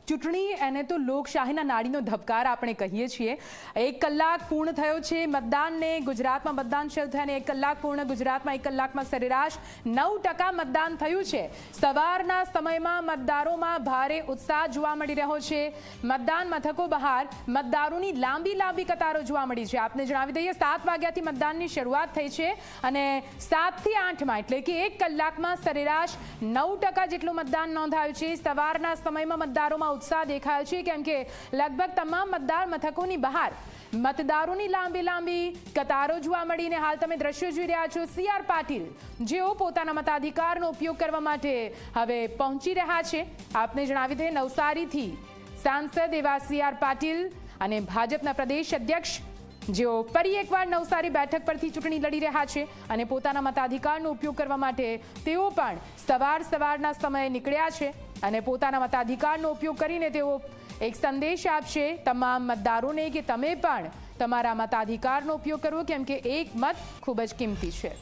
ચૂંટણી એને તો લોકશાહીના નાડીનો ધબકાર આપણે કહીએ છીએ। 1 કલાક પૂર્ણ થયો છે મતદાનને। ગુજરાતમાં મતદાન શરૂ થયાને 1 કલાક પૂર્ણ। ગુજરાતમાં 1 કલાકમાં સરેરાશ 9% મતદાન થયું છે। સવારના સમયમાં મતદારોમાં ભારે ઉત્સાહ જોવા મળી રહ્યો છે। મતદાન મથકો બહાર મતદારોની લાંબી કતારો જોવા મળી છે। આપને જણાવી દઈએ 7 વાગ્યાથી મતદાનની શરૂઆત થઈ છે અને 7 થી 8માં એટલે કે 1 કલાકમાં સરેરાશ 9% જેટલું મતદાન નોંધાયું છે। સવારના સમયમાં મતદારોમાં उत्साह देखायो छे केम के लगभग तमाम मतदार मथकोनी बहार मतदारोनी लांबी कतारो जोवा मळीने हाल तमे दृश्यो जोई रह्या छो। सीआर पाटील जेओ पोताना मताधिकारनो उपयोग करवा माटे हवे पहोंची रह्या छे। आपने जणावी दे नवसारीथी सांसद एवा सीआर पाटील अने भाजपना प्रदेश अध्यक्ष जेओ फरी एकवार नवसारी बैठक परथी चूंटणी लड़ी रह्या छे अने पोताना मताधिकारनो उपयोग करवा माटे तेओ पण सवाરના समये નીકળ્યા છે અને પોતાના મતાધિકારનો ઉપયોગ કરીને તેઓ એક સંદેશ આપશે તમામ મતદારોને કે તમે પણ તમારા મતાધિકારનો ઉપયોગ કરો કેમ કે એક મત ખૂબ જ કિંમતી છે।